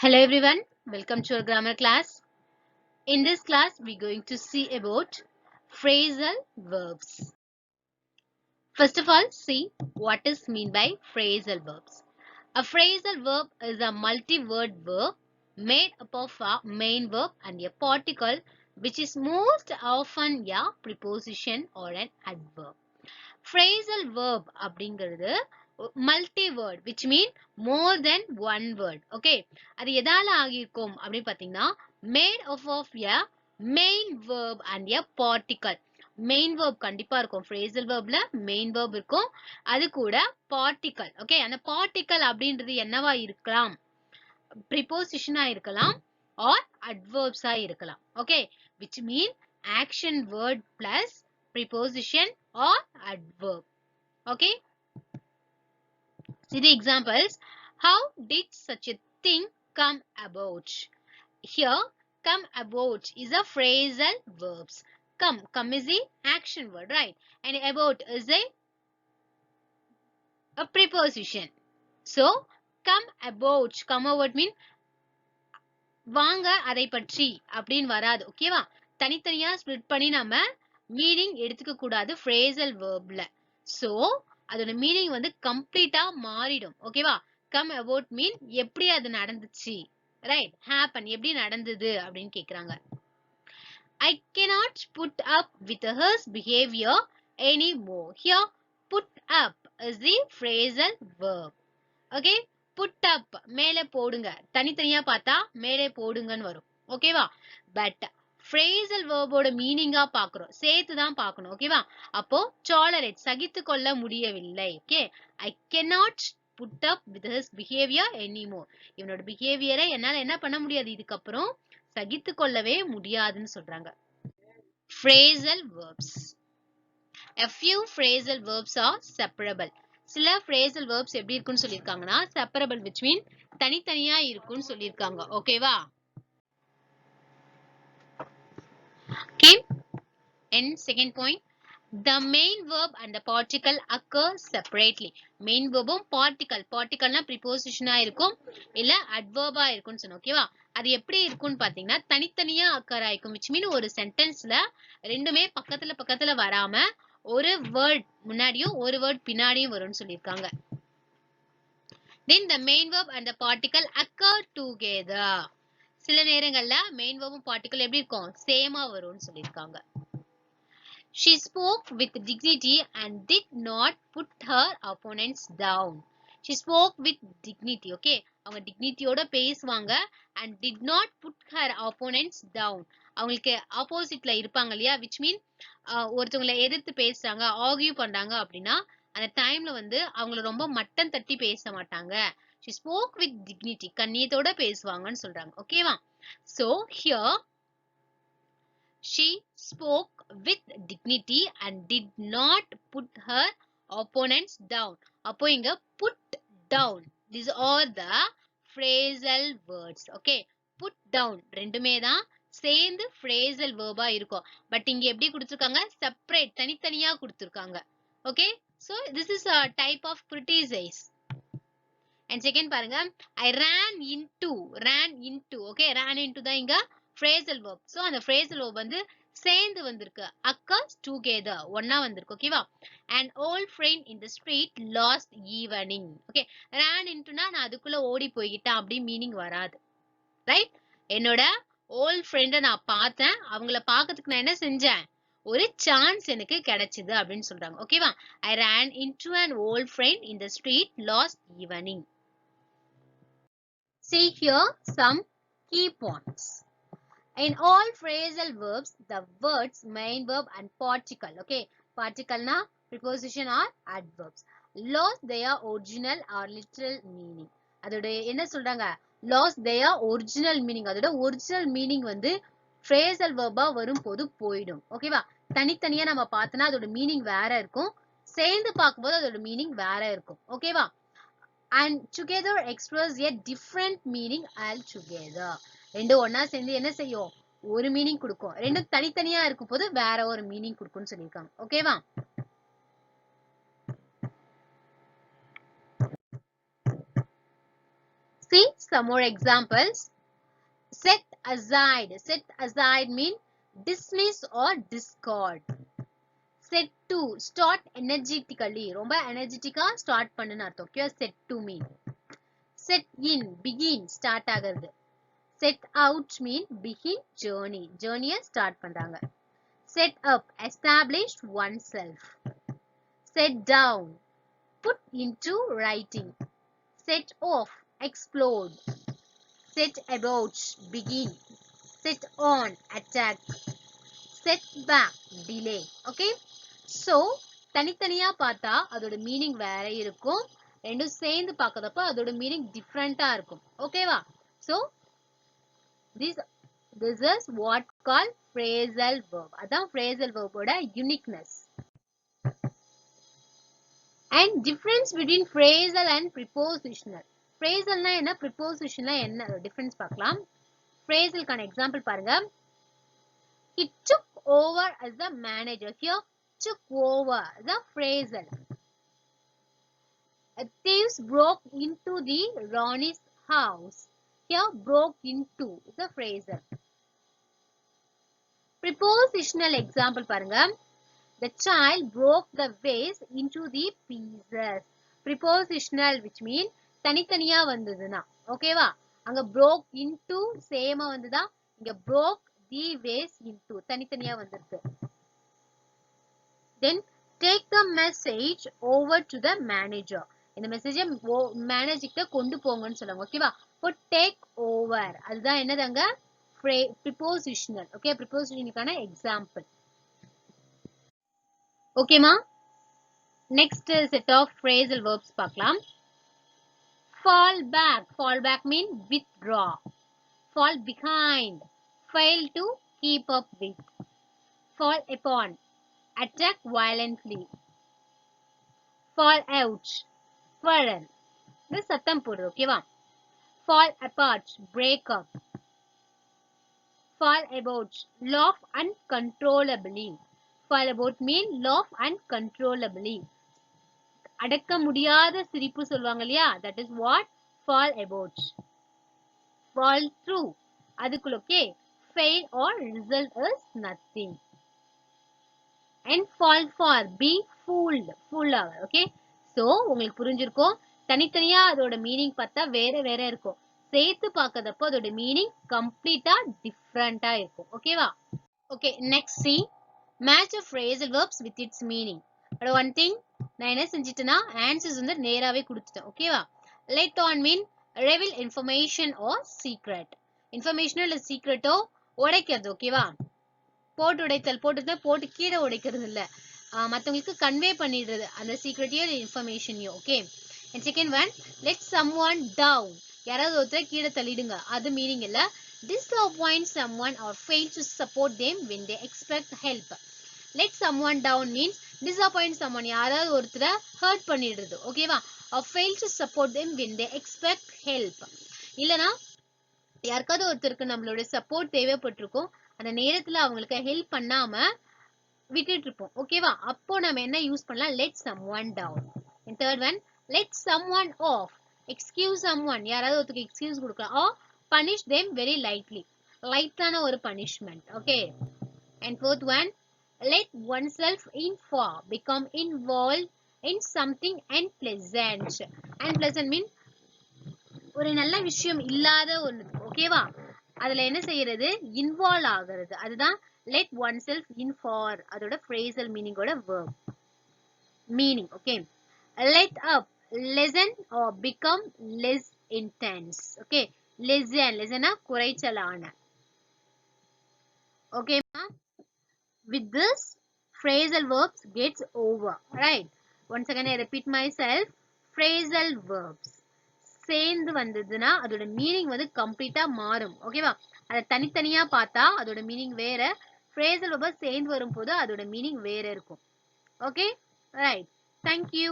Hello everyone, welcome to our grammar class. In this class, we're going to see about phrasal verbs. First of all, see what is meant by phrasal verbs. A phrasal verb is a multi-word verb made up of a main verb and a particle which is most often a preposition or an adverb. Phrasal verb அப்படிங்கிறது multi word which mean more than one word. Okay, அது எதால ஆகியிருக்கும் அப்படின்னு பாத்தீங்கன்னா made of a main verb and a particle. main verb கண்டிப்பா இருக்கும். phrasal verbல main verb இருக்கும். அது கூட particle. Okay, அந்த particle அப்படின்றது என்னவா இருக்கலாம்? preposition ஆ இருக்கலாம் or adverbs ஆ இருக்கலாம். Okay, which mean action word plus preposition or adverb. Okay, see the examples. How did such a thing come about? Here, come about is a phrasal verbs. Come is the action word, right? And about is a preposition. So, come about mean வாங்க அதை பற்றி அப்படின்னு வராது. ஓகேவா? தனித்தனியா split பண்ணி நம்ம meaning எடுத்துக்க கூடாது phrasal verbல. So, அதோட மீனிங் வந்து கம்ப்ளீட்டா மாறிடும். ஓகேவா? கம் அபவுட் மீன் எப்படி அது நடந்துச்சு, ரைட்? ஹேப்பன் எப்படி நடந்தது அப்படின்னு கேக்குறாங்க. I cannot put up with his behavior anymore. Here, put up is the phrasal verb. Okay, put up மேல போடுங்க. தனித்தனியா பார்த்தா மேலே போடுங்கன்னு வரும். ஓகேவா? பட் phrasal verb ஓட மீனிங்கா பாக்குறோம். சேர்த்து தான் பார்க்கணும். ஓகேவா? அப்போ tolerate சகித்து கொள்ள முடியவில்லை. Okay, I cannot put up with his behavior anymore. இவனோட பிஹேவியரை என்னால என்ன பண்ண முடியாது, இதுக்கப்புறம் சகித்து கொள்ளவே முடியாதுன்னு சொல்றாங்க. phrasal verbs. A few phrasal verbs are separable. சில phrasal verbs எப்படி இருக்குன்னு சொல்லிருக்காங்கன்னா separable which mean தனித்தனியா இருக்குன்னு சொல்லிருக்காங்க. ஓகேவா? Okay, and second point, the main verb and the particle occur separately. main verbும் particle னா preposition ஆ இருக்கும் இல்ல adverb ஆ இருக்கும்னு சொன்னோம். ஓகேவா? அது எப்படி இருக்கும்னு பாத்தீங்கன்னா தனித்தனியா occur ஆயிக்கும் which mean ஒரு சென்டென்ஸ்ல ரெண்டுமே பக்கத்துல வராம ஒரு வேர்ட் முன்னாடியும் ஒரு வேர்ட் பின்னாடியும் வரும்னு சொல்லிருக்காங்க. Then the main verb and the particle occur together. சில நேரங்கள்ல main verbும் particle எப்படி இருக்கும், சேமா வரும்னு சொல்லிருக்காங்க. She spoke with dignity and did not put her opponents down. She spoke with dignity. Okay, அவங்க டிக்னிட்டியோட பேசுவாங்க and did not put her opponents down. அவங்களுக்கு ஆப்போசிட்ல இருப்பாங்க இல்லையா, which mean ஒருத்தவங்களை எதிர்த்து பேசுறாங்க, ஆர்கியூ பண்றாங்க அப்படின்னா அந்த டைம்ல வந்து அவங்கள ரொம்ப மட்டம் தட்டி பேச மாட்டாங்க. She spoke with dignity, கண்ணியத்தோட பேசுவாங்கன்னு சொல்றாங்க. ஓகேவா? So here she spoke with dignity and did not put her opponents down. அப்போ இங்க put down, these are the phrasal words. Okay, put down ரெண்டுமே தான் சேர்ந்து phrasal verb ஆ இருக்கும். பட் இங்க எப்படி கொடுத்திருக்காங்க, செப்பரேட் தனித்தனியா கொடுத்திருக்காங்க. Okay, so this is a type of criticize. And second பாருங்க, I ran into. Okay, ran into தான் இங்க phrasal verb. So அந்த phrasal verb வந்து சேர்ந்து வந்திருக்கு, occurs together, ஒண்ணா வந்திருக்கு. ஓகேவா? An old friend in the street lost evening. Okay, ran intoனா நான் அதுக்குள்ள ஓடி போய்கிட்டேன் அப்படி மீனிங் வராது, ரைட்? என்னோட ஓல்ட் ஃப்ரெண்ட நான் பார்த்தேன், அவங்கள பார்க்கிறதுக்கு நான் என்ன செஞ்சேன், ஒரு சான்ஸ் எனக்கு கிடைச்சது அப்படின்னு சொல்றாங்க. ஓகேவா? I ran into an old friend in the street lost evening. See here some key points. In all phrasal verbs, the words main verb and particle, okay, particle na preposition or adverbs, lost their original or literal meaning. அதோட என்ன சொல்றாங்க, lost their original meaning. அதோட original meaning வந்து phrasal verb ஆ வரும்போது போயிடும். ஓகேவா? தனித்தனியா நம்ம பார்த்தனா அதோட மீனிங் வேற இருக்கும், சேர்ந்து பார்க்கும்போது அதோட மீனிங் வேற இருக்கும். ஓகேவா? And together express a different meaning altogether. ரெண்டு ஒண்ணா சேர்ந்து என்ன செய்யும், ஒரு மீனிங் கொடுக்கும். ரெண்டும் தனித்தனியா இருக்கும் போது வேற ஒரு மீனிங் கொடுக்கும்னு சொல்லியிருக்காங்க. ஓகேவா? See some more examples. Set aside. Set aside mean dismiss or discard. Set to, start energetically. ரொம்ப energetic-ஆ start பண்ணுன்னு அர்த்தம். Okay, set to mean. Set in, begin, start ஆகிறது. Set out mean begin journey. Journey start பண்றாங்க. Set up, establish oneself. Set down, put into writing. Set off, explode. Set about, begin. Set on, attack. Set back, delay. Okay, so தனித்தனியா பார்த்தா அதோட meaning வேற இருக்கும், ரெண்டும் சேர்ந்து பார்க்கறப்ப அதோட மீனிங் டிஃபரெண்டா இருக்கும். ஓகேவா? So this is what called phrasal verb. அதான் phrasal verb ஓட uniqueness. And difference between phrasal and prepositional. Phrasal னா என்ன, preposition னா என்ன டிஃபரன்ஸ் பார்க்கலாம். Phrasal கான எக்ஸாம்பிள் பாருங்க. He took over as the manager. Here took over the phrasal. Thieves broke into the Ronnie's house. Here broke into the phrasal. Prepositional example பாருங்க. The child broke the vase into the pieces. Prepositional which mean தனித்தனியா வந்ததுனா. ஓகேவா? அங்க broke into சேமா வந்ததா, இங்க broke the vase into தனித்தனியா வந்திருக்கு. Then take the message over to the manager. இந்த மெசேஜை மேனேஜர்கிட்ட கொண்டு போங்கன்னு சொல்லுவாங்க. ஓகேவா? இப்போ டேக் ஓவர் அதுதான் என்னதாங்க prepositional. ஓகே, prepositionக்கான எக்ஸாம்பிள். ஓகேமா? Next set of phrasal verbs பார்க்கலாம். Fall back. Fall back mean withdraw. Fall behind, fail to keep up with. Fall upon, attack violently. Fall out, quarrel. This சத்தம் போடுது. ஓகேவா? Fall apart, break up. Fall about, laugh uncontrollably. Fall about mean laugh uncontrollably. அடக்க முடியாத சிரிப்பு சொல்வாங்க இல்லையா, that is what fall about. Fall through, அதுக்குள்ள okay, fail or result is nothing. And fall for, be fooled, fool ஆக. Okay, so உங்களுக்கு புரிஞ்சிருக்கும். தனித்தனியா அதோட மீனிங் பார்த்தா வேற வேற இருக்கும், சேர்த்து பார்க்கறப்போ அதோட மீனிங் கம்ப்ளீட்டா டிஃப்ரெண்டா இருக்கும். ஓகேவா? Okay, next see match of phrasal verbs with its meaning. But one thing நான் என்ன செஞ்சிட்டேன்னா ஆன்சர்ஸ் வந்து நேராவே கொடுத்துட்டேன். ஓகேவா? let on mean reveal information or secret. இன்ஃபர்மேஷனோ இல்ல சீக்ரெட்டோ உடைக்கிறது. ஓகேவா? போட்டு உடைத்தல், போட்டு கீழே உடைக்கிறது இல்ல, மற்றவங்களுக்கு கன்வே பண்ணிடுறது அந்த சீக்ரெட்டையோ இன்ஃபர்மேஷனையோ. Okay. And second one let someone down, யாராவது ஒருத்தரை கீழே தள்ளிடுங்க, அது மீனிங் இல்ல. disappoint someone or fail to support them when they expect help. let someone down means disappoint someone, யாராவது ஒருத்தரை ஹர்ட் பண்ணிடுறது. ஓகேவா? or fail to support them when they expect help. இல்லனா யாருக்காவது ஒருத்தருக்கு நம்மளோட சப்போர்ட் தேவைப்பட்டிருக்கும், அந்த நேரத்துல அவங்களுக்கு ஹெல்ப் பண்ணாம விட்டுட்டு இருப்போம். ஓகேவா? அப்போ நம்ம என்ன யூஸ் பண்ணலாம், let someone down. and third one let someone off, excuse someone, யாராவது ஒருத்தருக்கு எக்ஸ்கியூஸ் கொடுக்கலாம். or punish them very lightly, லைட்டான ஒரு punishment. Okay. and fourth one let oneself in for, become involved in something unpleasant. unpleasant mean ஒரு நல்ல விஷயம் இல்லாத ஒன்று. ஓகேவா? அதுல என்ன செய்யறது, இன்வால்வ் ஆகிறது, அதுதான் let oneself in for. அதோட phrasal meaning ஓட verb meaning. Okay. let up, lessen or become less intense. Okay, lessen குறைச்சலான. Okay. with this phrasal verbs gets over. Right? Once again I repeat myself. Phrasal verbs சேர்ந்து வந்ததுன்னா அதோட meaning வந்து கம்ப்ளீட்டா மாறும். ஓகேவா? அதை தனித்தனியா பார்த்தா அதோட மீனிங் வேற, phrasal verbs சேர்ந்து வரும்போது அதோட மீனிங் வேற இருக்கும். Okay, right. Thank you.